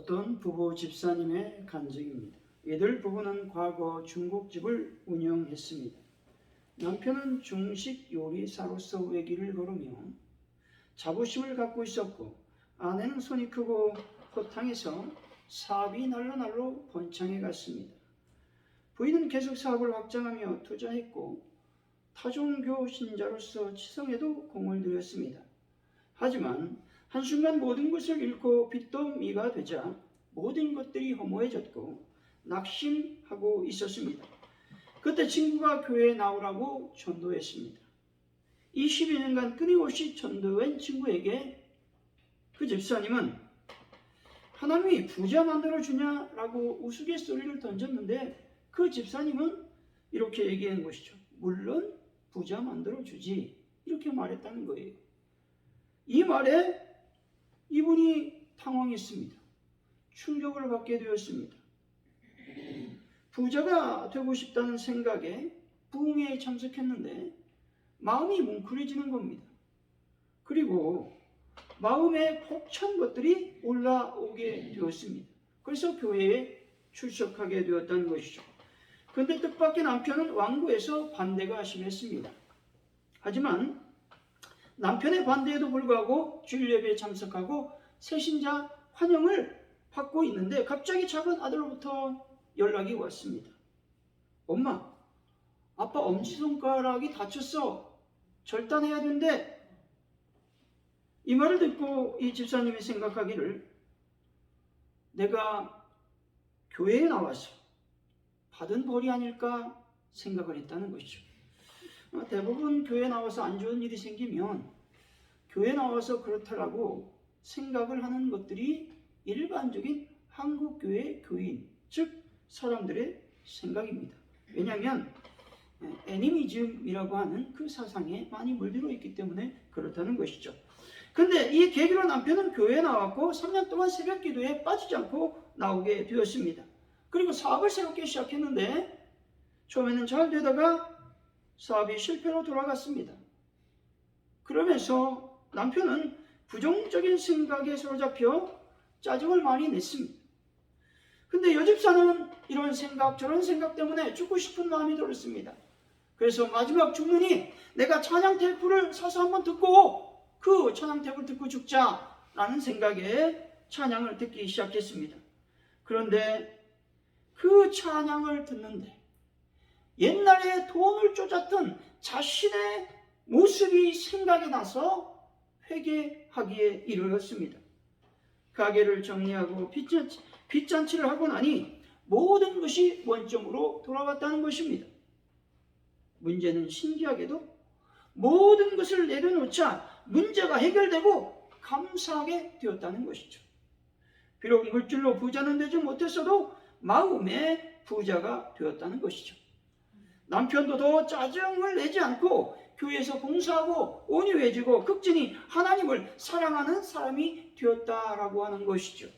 어떤 부부 집사님의 간증입니다. 이들 부부는 과거 중국집을 운영했습니다. 남편은 중식 요리사로서 외길을 걸으며 자부심을 갖고 있었고, 아내는 손이 크고 허탕해서 사업이 날로 번창해 갔습니다. 부인은 계속 사업을 확장하며 투자했고 타종교 신자로서 치성에도 공을 들였습니다. 하지만 한순간 모든 것을 잃고 빚도 미가 되자 모든 것들이 허무해졌고 낙심하고 있었습니다. 그때 친구가 교회에 나오라고 전도했습니다. 22년간 끊임없이 전도한 친구에게 그 집사님은 하나님이 부자 만들어주냐라고 우스갯소리를 던졌는데, 그 집사님은 이렇게 얘기한 것이죠. 물론 부자 만들어주지, 이렇게 말했다는 거예요. 이 말에 이분이 당황했습니다. 충격을 받게 되었습니다. 부자가 되고 싶다는 생각에 부흥회에 참석했는데 마음이 뭉클해지는 겁니다. 그리고 마음에 벅찬 것들이 올라오게 되었습니다. 그래서 교회에 출석하게 되었다는 것이죠. 그런데 뜻밖의 남편은 완고해서 반대가 심했습니다. 하지만 남편의 반대에도 불구하고 주일 예배에 참석하고 새신자 환영을 받고 있는데 갑자기 작은 아들로부터 연락이 왔습니다. 엄마, 아빠 엄지손가락이 다쳤어. 절단해야 된대. 이 말을 듣고 이 집사님이 생각하기를, 내가 교회에 나와서 받은 벌이 아닐까 생각을 했다는 것이죠. 대부분 교회에 나와서 안 좋은 일이 생기면 교회에 나와서 그렇다라고 생각을 하는 것들이 일반적인 한국교회 교인, 즉 사람들의 생각입니다. 왜냐하면 애니미즘이라고 하는 그 사상에 많이 물들어 있기 때문에 그렇다는 것이죠. 근데 이 계기로 남편은 교회에 나왔고 3년 동안 새벽 기도에 빠지지 않고 나오게 되었습니다. 그리고 사업을 새롭게 시작했는데 처음에는 잘 되다가 사업이 실패로 돌아갔습니다. 그러면서 남편은 부정적인 생각에 사로잡혀 짜증을 많이 냈습니다. 근데 여집사는 이런 생각 저런 생각 때문에 죽고 싶은 마음이 들었습니다. 그래서 마지막 죽느니 내가 찬양 테이프를 사서 한번 듣고 그 찬양 테이프를 듣고 죽자라는 생각에 찬양을 듣기 시작했습니다. 그런데 그 찬양을 듣는데 옛날에 돈을 쫓았던 자신의 모습이 생각이 나서 회개하기에 이르렀습니다. 가게를 정리하고 빚잔치를 하고 나니 모든 것이 원점으로 돌아갔다는 것입니다. 문제는 신기하게도 모든 것을 내려놓자 문제가 해결되고 감사하게 되었다는 것이죠. 비록 물질로 부자는 되지 못했어도 마음의 부자가 되었다는 것이죠. 남편도 더 짜증을 내지 않고 교회에서 봉사하고 온유해지고 극진히 하나님을 사랑하는 사람이 되었다라고 하는 것이죠.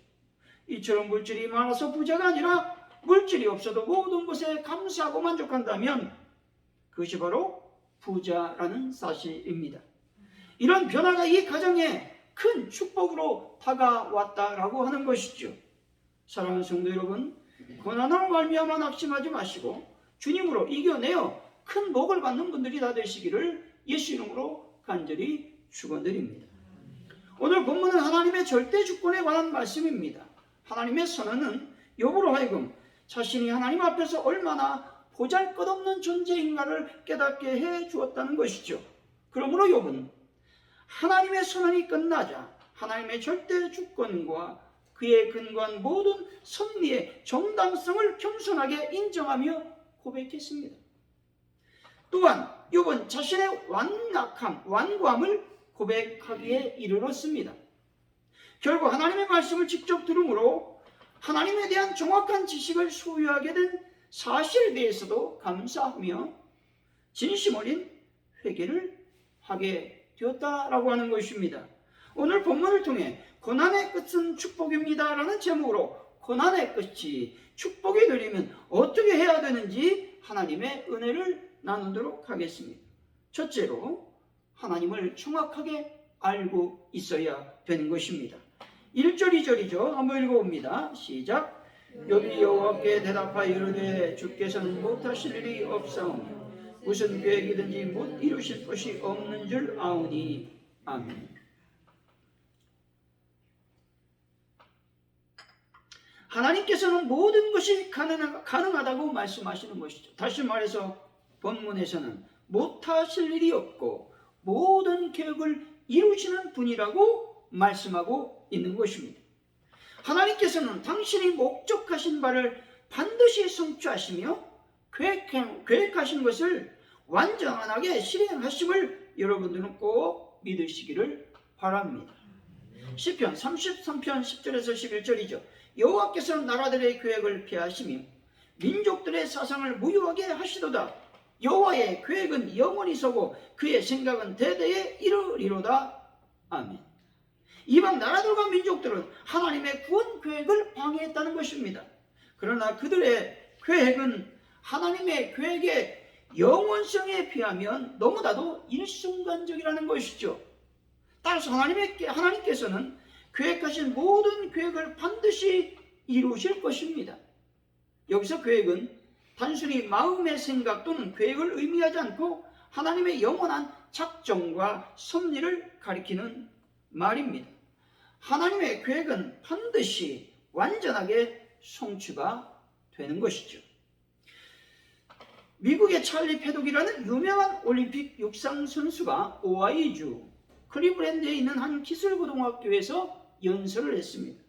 이처럼 물질이 많아서 부자가 아니라 물질이 없어도 모든 것에 감사하고 만족한다면 그것이 바로 부자라는 사실입니다. 이런 변화가 이 가정에 큰 축복으로 다가왔다라고 하는 것이죠. 사랑하는 성도 여러분, 고난으로 말미암아 낙심하지 마시고 주님으로 이겨내어 큰 복을 받는 분들이 다 되시기를 예수 이름으로 간절히 축원드립니다. 오늘 본문은 하나님의 절대 주권에 관한 말씀입니다. 하나님의 선언은 욥으로 하여금 자신이 하나님 앞에서 얼마나 보잘것없는 존재인가를 깨닫게 해 주었다는 것이죠. 그러므로 욥은 하나님의 선언이 끝나자 하나님의 절대 주권과 그에 근거한 모든 섭리의 정당성을 겸손하게 인정하며 고백했습니다. 또한 욥은 자신의 완고함을 고백하기에 이르렀습니다. 결국 하나님의 말씀을 직접 들음으로 하나님에 대한 정확한 지식을 소유하게 된 사실에 대해서도 감사하며 진심 어린 회개를 하게 되었다라고 하는 것입니다. 오늘 본문을 통해 고난의 끝은 축복입니다 라는 제목으로 고난의 끝이 축복이 되려면 어떻게 해야 되는지 하나님의 은혜를 나누도록 하겠습니다. 첫째로 하나님을 정확하게 알고 있어야 되는 것입니다. 1절 2절이죠. 한번 읽어봅니다. 시작. 욥이 여호와께 대답하여 이르되 주께서는 못하실 일이 없사오며 무슨 계획이든지 못 이루실 것이 없는 줄 아오니. 아멘. 하나님께서는 모든 것이 가능하다고 말씀하시는 것이죠. 다시 말해서 본문에서는 못하실 일이 없고 모든 계획을 이루시는 분이라고 말씀하고 있는 것입니다. 하나님께서는 당신이 목적하신 바를 반드시 성취하시며 계획하신 것을 완전하게 실행하심을 여러분들은 꼭 믿으시기를 바랍니다. 시편 33편 10절에서 11절이죠. 여호와께서 나라들의 계획을 폐하시며 민족들의 사상을 무효하게 하시도다. 여호와의 계획은 영원히 서고 그의 생각은 대대에 이르리로다. 아멘. 이방 나라들과 민족들은 하나님의 구원 계획을 방해했다는 것입니다. 그러나 그들의 계획은 하나님의 계획의 영원성에 비하면 너무나도 일순간적이라는 것이죠. 따라서 하나님께서는 계획하신 모든 계획을 반드시 이루실 것입니다. 여기서 계획은 단순히 마음의 생각 또는 계획을 의미하지 않고 하나님의 영원한 작정과 섭리를 가리키는 말입니다. 하나님의 계획은 반드시 완전하게 성취가 되는 것이죠. 미국의 찰리 패독이라는 유명한 올림픽 육상 선수가 오하이주 클리브랜드에 있는 한 기술고등학교에서 연설을 했습니다.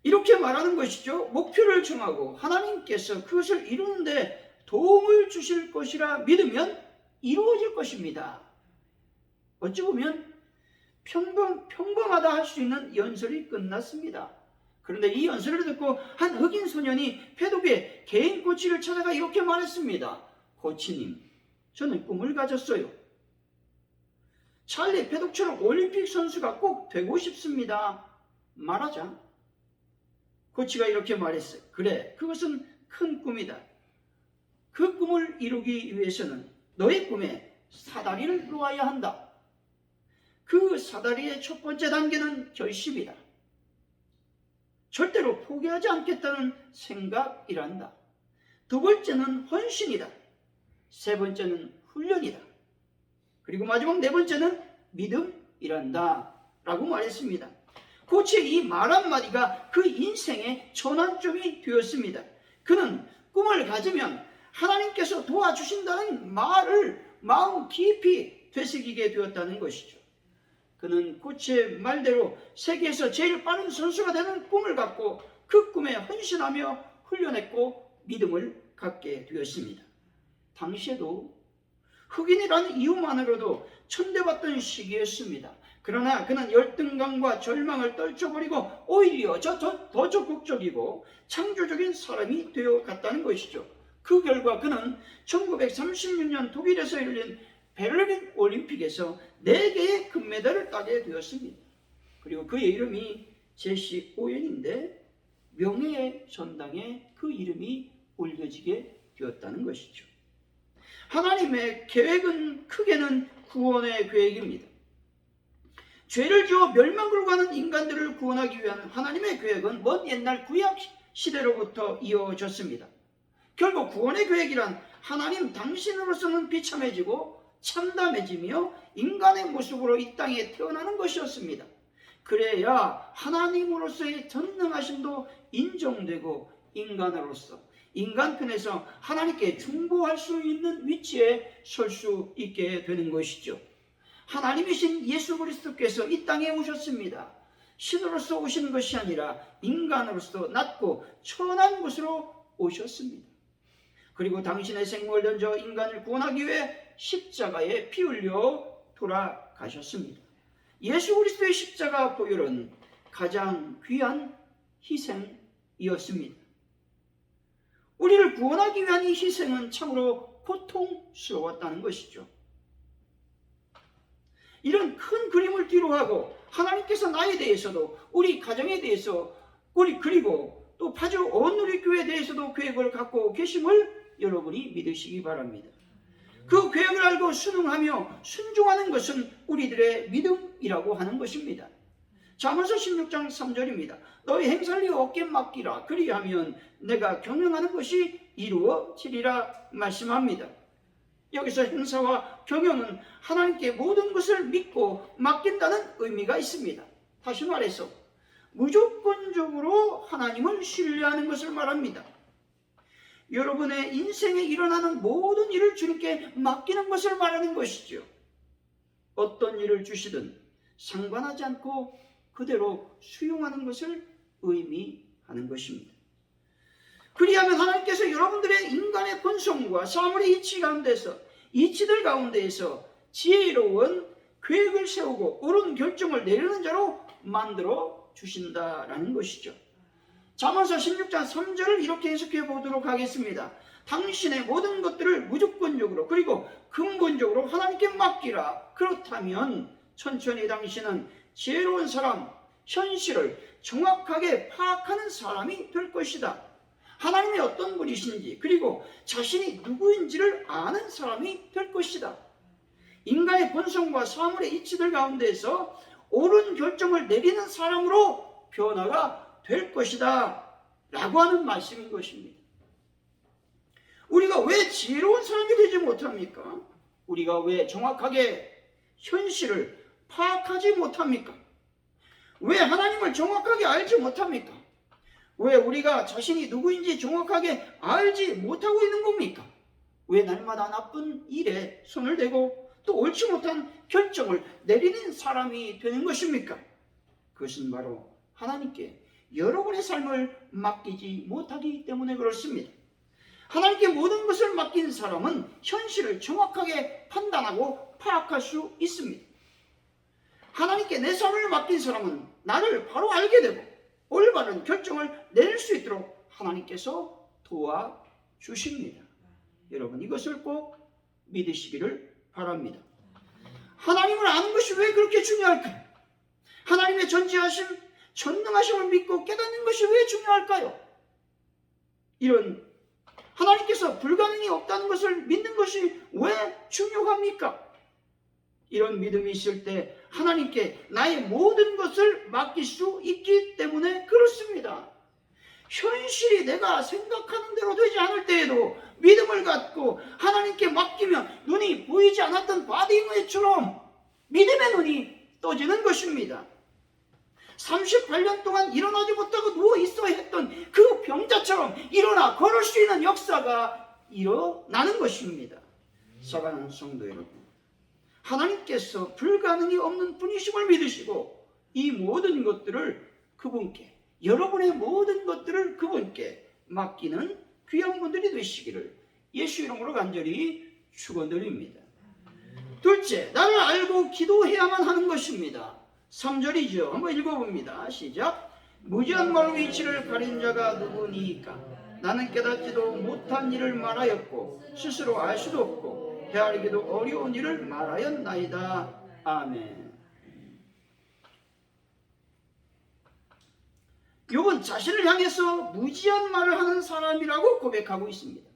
이렇게 말하는 것이죠. 목표를 정하고 하나님께서 그것을 이루는데 도움을 주실 것이라 믿으면 이루어질 것입니다. 어찌 보면 평범하다 할 수 있는 연설이 끝났습니다. 그런데 이 연설을 듣고 한 흑인 소년이 패독의 개인 코치를 찾아가 이렇게 말했습니다. 코치님, 저는 꿈을 가졌어요. 찰리 패독처럼 올림픽 선수가 꼭 되고 싶습니다. 말하자 코치가 이렇게 말했어요. 그래, 그것은 큰 꿈이다. 그 꿈을 이루기 위해서는 너의 꿈에 사다리를 놓아야 한다. 그 사다리의 첫 번째 단계는 결심이다. 절대로 포기하지 않겠다는 생각이란다. 두 번째는 헌신이다. 세 번째는 훈련이다. 그리고 마지막 네 번째는 믿음이란다 라고 말했습니다. 코치의 이 말 한마디가 그 인생의 전환점이 되었습니다. 그는 꿈을 가지면 하나님께서 도와주신다는 말을 마음 깊이 되새기게 되었다는 것이죠. 그는 코치의 말대로 세계에서 제일 빠른 선수가 되는 꿈을 갖고 그 꿈에 헌신하며 훈련했고 믿음을 갖게 되었습니다. 당시에도 흑인이라는 이유만으로도 천대받던 시기였습니다. 그러나 그는 열등감과 절망을 떨쳐버리고 오히려 더 적극적이고 창조적인 사람이 되어갔다는 것이죠. 그 결과 그는 1936년 독일에서 열린 베를린 올림픽에서 4개의 금메달을 따게 되었습니다. 그리고 그의 이름이 제시 오웬인데 명예의 전당에 그 이름이 올려지게 되었다는 것이죠. 하나님의 계획은 크게는 구원의 계획입니다. 죄를 지어 멸망으로 가는 인간들을 구원하기 위한 하나님의 계획은 먼 옛날 구약 시대로부터 이어졌습니다. 결국 구원의 계획이란 하나님 당신으로서는 비참해지고 참담해지며 인간의 모습으로 이 땅에 태어나는 것이었습니다. 그래야 하나님으로서의 전능하심도 인정되고 인간으로서 인간편에서 하나님께 중보할 수 있는 위치에 설 수 있게 되는 것이죠. 하나님이신 예수 그리스도께서 이 땅에 오셨습니다. 신으로서 오신 것이 아니라 인간으로서 낮고 천한 곳으로 오셨습니다. 그리고 당신의 생명을 던져 인간을 구원하기 위해 십자가에 피 흘려 돌아가셨습니다. 예수 그리스도의 십자가 보혈은 가장 귀한 희생이었습니다. 우리를 구원하기 위한 이 희생은 참으로 고통스러웠다는 것이죠. 이런 큰 그림을 뒤로하고 하나님께서 나에 대해서도 우리 가정에 대해서 그리고 또 파주 온누리교회에 대해서도 계획을 갖고 계심을 여러분이 믿으시기 바랍니다. 그 계획을 알고 순응하며 순종하는 것은 우리들의 믿음이라고 하는 것입니다. 잠언서 16장 3절입니다. 너희 행사를 어깨에 맡기라. 그리하면 내가 경영하는 것이 이루어지리라 말씀합니다. 여기서 행사와 경영은 하나님께 모든 것을 믿고 맡긴다는 의미가 있습니다. 다시 말해서 무조건적으로 하나님을 신뢰하는 것을 말합니다. 여러분의 인생에 일어나는 모든 일을 주님께 맡기는 것을 말하는 것이죠. 어떤 일을 주시든 상관하지 않고 그대로 수용하는 것을 의미하는 것입니다. 그리하면 하나님께서 여러분들의 인간의 본성과 사물의 이치들 가운데에서 지혜로운 계획을 세우고 옳은 결정을 내리는 자로 만들어 주신다라는 것이죠. 잠언서 16장 3절을 이렇게 해석해 보도록 하겠습니다. 당신의 모든 것들을 무조건적으로 그리고 근본적으로 하나님께 맡기라. 그렇다면 천천히 당신은 지혜로운 사람, 현실을 정확하게 파악하는 사람이 될 것이다. 하나님이 어떤 분이신지 그리고 자신이 누구인지를 아는 사람이 될 것이다. 인간의 본성과 사물의 이치들 가운데에서 옳은 결정을 내리는 사람으로 변화가 될 것이다 라고 하는 말씀인 것입니다. 우리가 왜 지혜로운 사람이 되지 못합니까? 우리가 왜 정확하게 현실을 파악하지 못합니까? 왜 하나님을 정확하게 알지 못합니까? 왜 우리가 자신이 누구인지 정확하게 알지 못하고 있는 겁니까? 왜 날마다 나쁜 일에 손을 대고 또 옳지 못한 결정을 내리는 사람이 되는 것입니까? 그것은 바로 하나님께 여러분의 삶을 맡기지 못하기 때문에 그렇습니다. 하나님께 모든 것을 맡긴 사람은 현실을 정확하게 판단하고 파악할 수 있습니다. 하나님께 내 삶을 맡긴 사람은 나를 바로 알게 되고 올바른 결정을 내릴 수 있도록 하나님께서 도와주십니다. 여러분 이것을 꼭 믿으시기를 바랍니다. 하나님을 아는 것이 왜 그렇게 중요할까요? 하나님의 전지하심, 전능하심을 믿고 깨닫는 것이 왜 중요할까요? 이런 하나님께서 불가능이 없다는 것을 믿는 것이 왜 중요합니까? 이런 믿음이 있을 때 하나님께 나의 모든 것을 맡길 수 있기 때문에 그렇습니다. 현실이 내가 생각하는 대로 되지 않을 때에도 믿음을 갖고 하나님께 맡기면 눈이 보이지 않았던 바디메이처럼 믿음의 눈이 떠지는 것입니다. 38년 동안 일어나지 못하고 누워 있어야 했던 그 병자처럼 일어나 걸을 수 있는 역사가 일어나는 것입니다. 사랑하는 성도 여러분, 하나님께서 불가능이 없는 분이심을 믿으시고 이 모든 것들을 그분께, 여러분의 모든 것들을 그분께 맡기는 귀한 분들이 되시기를 예수 이름으로 간절히 축원드립니다. 둘째, 나를 알고 기도해야만 하는 것입니다. 3절이죠. 한번 읽어봅니다. 시작. 무지한 말로 이치를 가린 자가 누구니까? 나는 깨닫지도 못한 일을 말하였고 스스로 알 수도 없고 헤아리기도 어려운 일을 말하였나이다. 아멘. 욥은 자신을 향해서 무지한 말을 하는 사람이라고 고백하고 있습니다.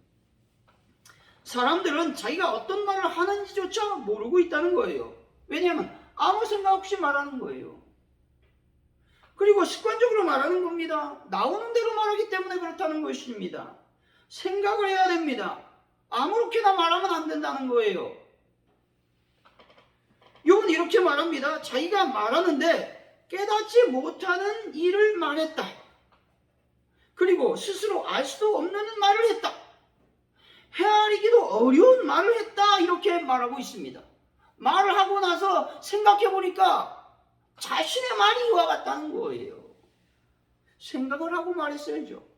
사람들은 자기가 어떤 말을 하는지조차 모르고 있다는 거예요. 왜냐하면 아무 생각 없이 말하는 거예요. 그리고 습관적으로 말하는 겁니다. 나오는 대로 말하기 때문에 그렇다는 것입니다. 생각을 해야 됩니다. 아무렇게나 말하면 안 된다는 거예요. 욥은 이렇게 말합니다. 자기가 말하는데 깨닫지 못하는 일을 말했다. 그리고 스스로 알 수도 없는 말을 했다. 헤아리기도 어려운 말을 했다. 이렇게 말하고 있습니다. 말을 하고 나서 생각해 보니까 자신의 말이 이와 같다는 거예요. 생각을 하고 말했어야죠.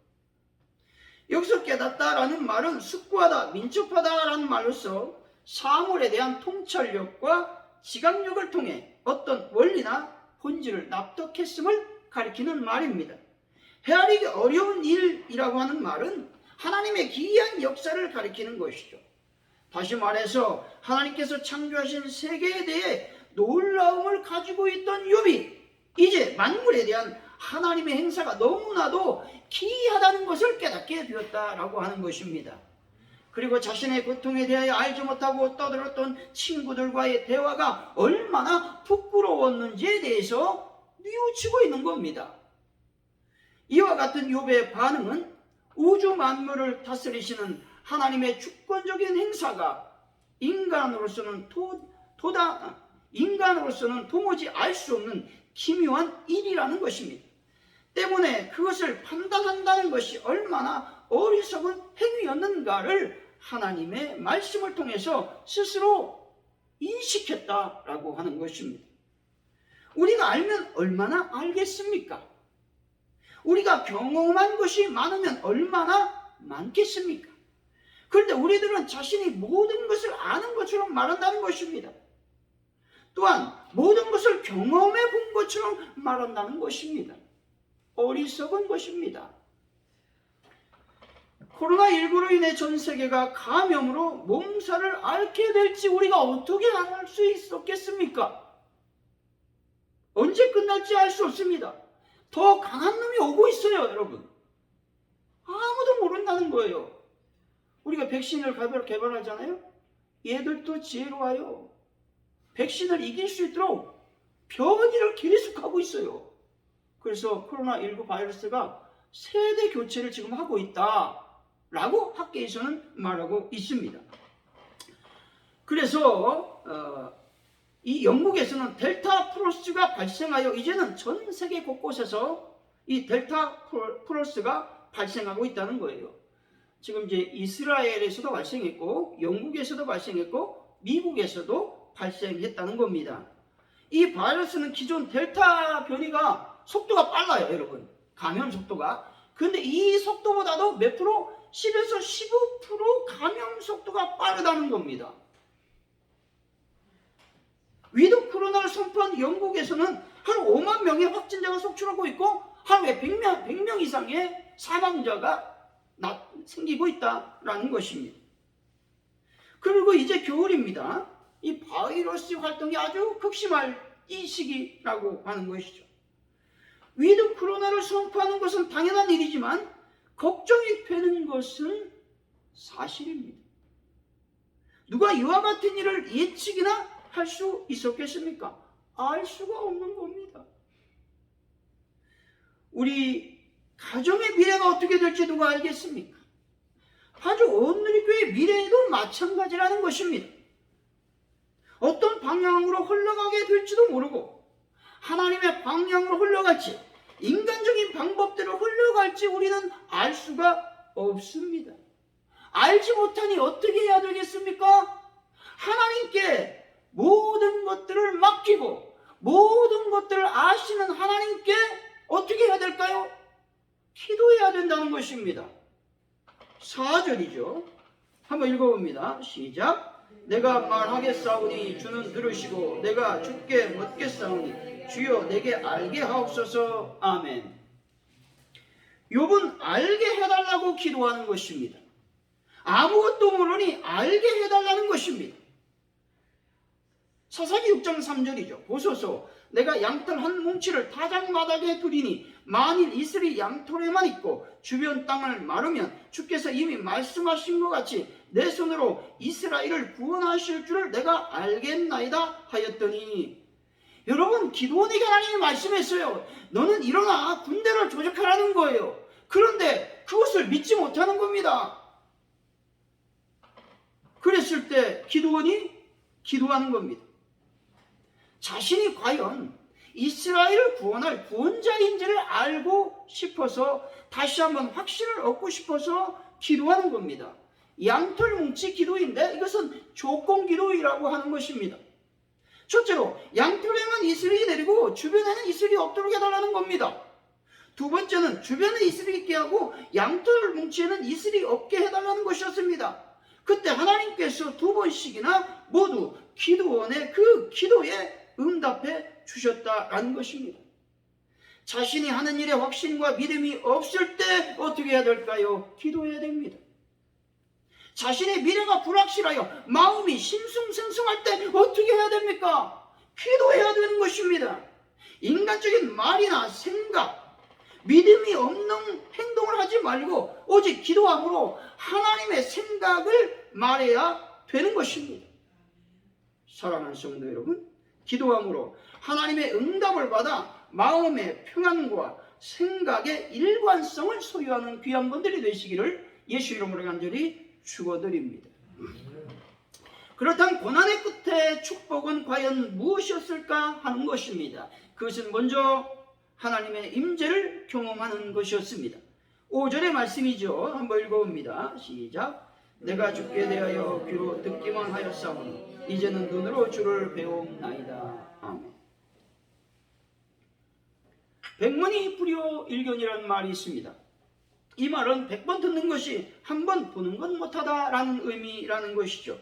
여기서 깨닫다라는 말은 숙고하다, 민첩하다라는 말로서 사물에 대한 통찰력과 지각력을 통해 어떤 원리나 본질을 납득했음을 가리키는 말입니다. 헤아리기 어려운 일이라고 하는 말은 하나님의 기이한 역사를 가리키는 것이죠. 다시 말해서 하나님께서 창조하신 세계에 대해 놀라움을 가지고 있던 욥이 이제 만물에 대한 하나님의 행사가 너무나도 기이하다는 것을 깨닫게 되었다라고 하는 것입니다. 그리고 자신의 고통에 대하여 알지 못하고 떠들었던 친구들과의 대화가 얼마나 부끄러웠는지에 대해서 뉘우치고 있는 겁니다. 이와 같은 욥의 반응은 우주 만물을 다스리시는 하나님의 주권적인 행사가 인간으로서는 도무지 알 수 없는 기묘한 일이라는 것입니다. 때문에 그것을 판단한다는 것이 얼마나 어리석은 행위였는가를 하나님의 말씀을 통해서 스스로 인식했다라고 하는 것입니다. 우리가 알면 얼마나 알겠습니까? 우리가 경험한 것이 많으면 얼마나 많겠습니까? 그런데 우리들은 자신이 모든 것을 아는 것처럼 말한다는 것입니다. 또한 모든 것을 경험해 본 것처럼 말한다는 것입니다. 어리석은 것입니다. 코로나19로 인해 전 세계가 감염으로 몸살을 앓게 될지 우리가 어떻게 알 수 있었겠습니까? 언제 끝날지 알 수 없습니다. 더 강한 놈이 오고 있어요, 여러분. 아무도 모른다는 거예요. 우리가 백신을 개발하잖아요. 얘들도 지혜로워요. 백신을 이길 수 있도록 변이를 계속하고 있어요. 그래서 코로나19 바이러스가 세대 교체를 지금 하고 있다라고 학계에서는 말하고 있습니다. 그래서 이 영국에서는 델타 플러스가 발생하여 이제는 전 세계 곳곳에서 이 델타 플러스가 발생하고 있다는 거예요. 지금 이제 이스라엘에서도 발생했고 영국에서도 발생했고 미국에서도 발생했다는 겁니다. 이 바이러스는 기존 델타 변이가 속도가 빨라요, 여러분. 감염 속도가. 근데 이 속도보다도 몇 프로? 10에서 15% 감염 속도가 빠르다는 겁니다. 위드 코로나를 선포한 영국에서는 하루 5만 명의 확진자가 속출하고 있고 하루에 100명 이상의 사망자가 생기고 있다라는 것입니다. 그리고 이제 겨울입니다. 이 바이러스 활동이 아주 극심할 이 시기라고 하는 것이죠. 위드 코로나를 선포하는 것은 당연한 일이지만 걱정이 되는 것은 사실입니다. 누가 이와 같은 일을 예측이나 할 수 있었겠습니까? 알 수가 없는 겁니다. 우리 가정의 미래가 어떻게 될지 누가 알겠습니까? 아주 온누리교회의 미래에도 마찬가지라는 것입니다. 어떤 방향으로 흘러가게 될지도 모르고 하나님의 방향으로 흘러갈지 인간적인 방법대로 흘러갈지 우리는 알 수가 없습니다. 알지 못하니 어떻게 해야 되겠습니까? 하나님께 모든 것들을 맡기고 모든 것들을 아시는 하나님께 어떻게 해야 될까요? 기도해야 된다는 것입니다. 4절이죠. 한번 읽어봅니다. 시작. 내가 말하겠사오니 주는 들으시고 내가 주께 묻겠사오니 주여 내게 알게 하옵소서. 아멘. 욥은 알게 해달라고 기도하는 것입니다. 아무것도 모르니 알게 해달라는 것입니다. 사사기 6장 3절이죠. 보소서 내가 양털 한 뭉치를 타작마당에 두리니 만일 이슬이 양털에만 있고 주변 땅을 마르면 주께서 이미 말씀하신 것 같이 내 손으로 이스라엘을 구원하실 줄을 내가 알겠나이다 하였더니, 여러분 기드온에게 하나님이 말씀했어요. 너는 일어나 군대를 조직하라는 거예요. 그런데 그것을 믿지 못하는 겁니다. 그랬을 때 기드온이 기도하는 겁니다. 자신이 과연 이스라엘을 구원할 구원자인지를 알고 싶어서 다시 한번 확신을 얻고 싶어서 기도하는 겁니다. 양털 뭉치 기도인데 이것은 조건 기도이라고 하는 것입니다. 첫째로 양털에만 이슬이 내리고 주변에는 이슬이 없도록 해달라는 겁니다. 두 번째는 주변에 이슬이 있게 하고 양털 뭉치에는 이슬이 없게 해달라는 것이었습니다. 그때 하나님께서 두 번씩이나 모두 기드온의 그 기도에 응답해 주셨다라는 것입니다. 자신이 하는 일에 확신과 믿음이 없을 때 어떻게 해야 될까요? 기도해야 됩니다. 자신의 미래가 불확실하여 마음이 심숭생숭할 때 어떻게 해야 됩니까? 기도해야 되는 것입니다. 인간적인 말이나 생각, 믿음이 없는 행동을 하지 말고 오직 기도함으로 하나님의 생각을 말해야 되는 것입니다. 사랑하는 성도 여러분, 기도함으로 하나님의 응답을 받아 마음의 평안과 생각의 일관성을 소유하는 귀한 분들이 되시기를 예수 이름으로 간절히 축원드립니다. 그렇다면 고난의 끝에 축복은 과연 무엇이었을까 하는 것입니다. 그것은 먼저 하나님의 임재를 경험하는 것이었습니다. 5절의 말씀이죠. 한번 읽어봅니다. 시작. 내가 죽게 대하여 귀로 듣기만 하였사오니 이제는 눈으로 주를 배움나이다. 아멘. 백문이 불여일견이라는 말이 있습니다. 이 말은 100번 듣는 것이 한 번 보는 것 못하다라는 의미라는 것이죠.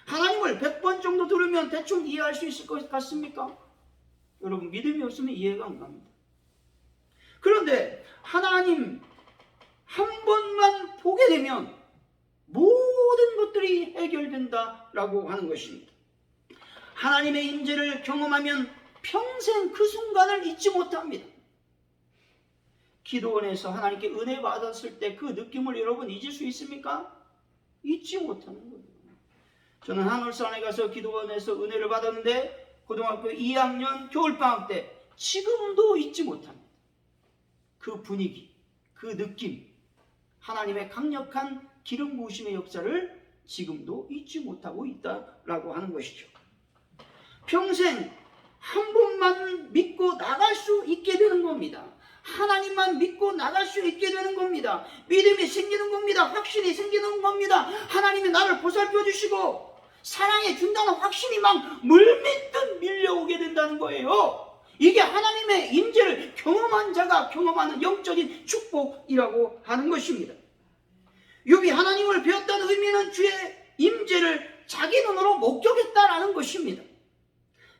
하나님을 100번 정도 들으면 대충 이해할 수 있을 것 같습니까? 여러분, 믿음이 없으면 이해가 안 갑니다. 그런데 하나님 한 번만 보게 되면 모든 것들이 해결된다라고 하는 것입니다. 하나님의 임재를 경험하면 평생 그 순간을 잊지 못합니다. 기도원에서 하나님께 은혜 받았을 때 그 느낌을 여러분 잊을 수 있습니까? 잊지 못하는 거예요. 저는 하늘산에 가서 기도원에서 은혜를 받았는데 고등학교 2학년 겨울방학 때 지금도 잊지 못합니다. 그 분위기, 그 느낌, 하나님의 강력한 기름 부으심의 역사를 지금도 잊지 못하고 있다라고 하는 것이죠. 평생 한 분만 믿고 나갈 수 있게 되는 겁니다. 하나님만 믿고 나갈 수 있게 되는 겁니다. 믿음이 생기는 겁니다. 확신이 생기는 겁니다. 하나님이 나를 보살펴 주시고 사랑해 준다는 확신이 막 물밀듯 밀려오게 된다는 거예요. 이게 하나님의 임재를 경험한 자가 경험하는 영적인 축복이라고 하는 것입니다. 욥이 하나님을 배웠다는 의미는 주의 임재를 자기 눈으로 목격했다라는 것입니다.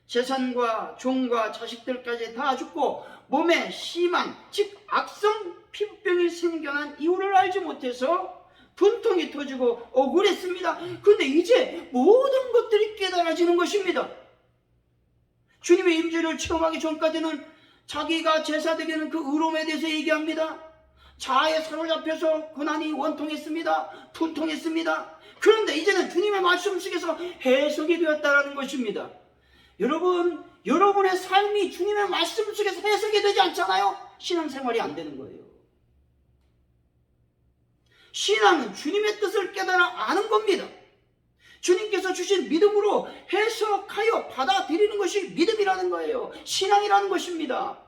재산과 종과 자식들까지 다 죽고 몸에 심한 즉 악성 피부병이 생겨난 이유를 알지 못해서 분통이 터지고 억울했습니다. 그런데 이제 모든 것들이 깨달아지는 것입니다. 주님의 임재를 체험하기 전까지는 자기가 제사드리는 그 의로움에 대해서 얘기합니다. 자아에 사로잡혀서 고난이 원통했습니다. 분통했습니다. 그런데 이제는 주님의 말씀 속에서 해석이 되었다는 것입니다. 여러분, 여러분의 삶이 주님의 말씀 속에서 해석이 되지 않잖아요? 신앙생활이 안 되는 거예요. 신앙은 주님의 뜻을 깨달아 아는 겁니다. 주님께서 주신 믿음으로 해석하여 받아들이는 것이 믿음이라는 거예요. 신앙이라는 것입니다.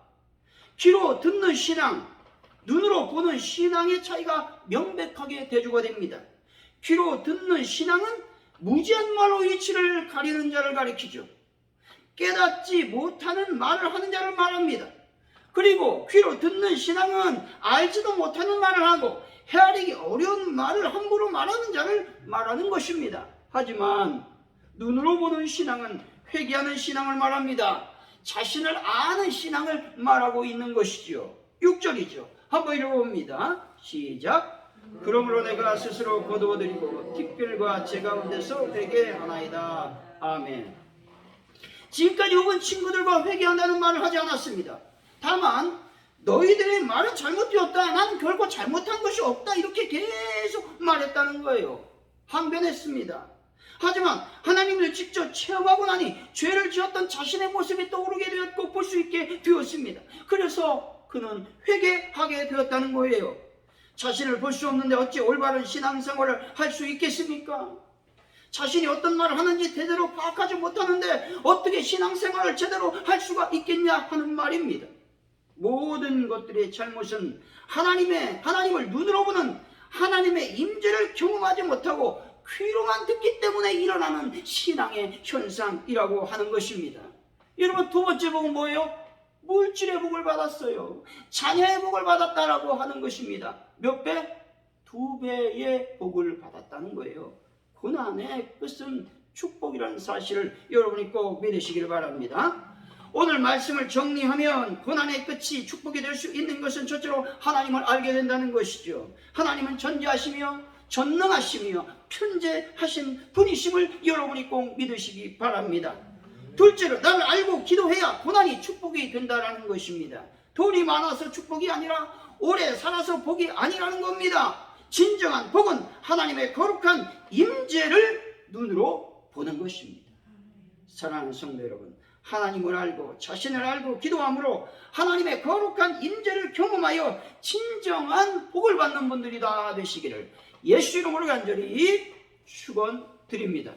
귀로 듣는 신앙, 눈으로 보는 신앙의 차이가 명백하게 대조가 됩니다. 귀로 듣는 신앙은 무지한 말로 이치를 가리는 자를 가리키죠. 깨닫지 못하는 말을 하는 자를 말합니다. 그리고 귀로 듣는 신앙은 알지도 못하는 말을 하고 헤아리기 어려운 말을 함부로 말하는 자를 말하는 것입니다. 하지만 눈으로 보는 신앙은 회개하는 신앙을 말합니다. 자신을 아는 신앙을 말하고 있는 것이죠. 6절이죠. 한번 읽어봅니다. 시작. 그러므로 내가 스스로 거두어드리고 특별과 제 가운데서 회개하나이다. 아멘. 지금까지 욥은 친구들과 회개한다는 말을 하지 않았습니다. 다만 너희들의 말은 잘못되었다. 나는 결코 잘못한 것이 없다. 이렇게 계속 말했다는 거예요. 항변했습니다. 하지만 하나님을 직접 체험하고 나니 죄를 지었던 자신의 모습이 떠오르게 되었고 볼 수 있게 되었습니다. 그래서 그는 회개하게 되었다는 거예요. 자신을 볼 수 없는데 어찌 올바른 신앙생활을 할 수 있겠습니까? 자신이 어떤 말을 하는지 제대로 파악하지 못하는데 어떻게 신앙생활을 제대로 할 수가 있겠냐 하는 말입니다. 모든 것들의 잘못은 하나님을 눈으로 보는 하나님의 임재를 경험하지 못하고 귀로만 듣기 때문에 일어나는 신앙의 현상이라고 하는 것입니다. 여러분, 두 번째 복은 뭐예요? 물질의 복을 받았어요. 자녀의 복을 받았다라고 하는 것입니다. 몇 배? 2배의 복을 받았다는 거예요. 고난의 끝은 축복이라는 사실을 여러분이 꼭 믿으시길 바랍니다. 오늘 말씀을 정리하면 고난의 끝이 축복이 될 수 있는 것은 첫째로 하나님을 알게 된다는 것이죠. 하나님은 전지하시며 전능하시며 편재하신 분이심을 여러분이 꼭 믿으시기 바랍니다. 둘째로 나를 알고 기도해야 고난이 축복이 된다는 것입니다. 돈이 많아서 축복이 아니라 오래 살아서 복이 아니라는 겁니다. 진정한 복은 하나님의 거룩한 임재를 눈으로 보는 것입니다. 사랑하는 성도 여러분, 하나님을 알고 자신을 알고 기도함으로 하나님의 거룩한 임재를 경험하여 진정한 복을 받는 분들이 다 되시기를 예수 이름으로 간절히 축원드립니다.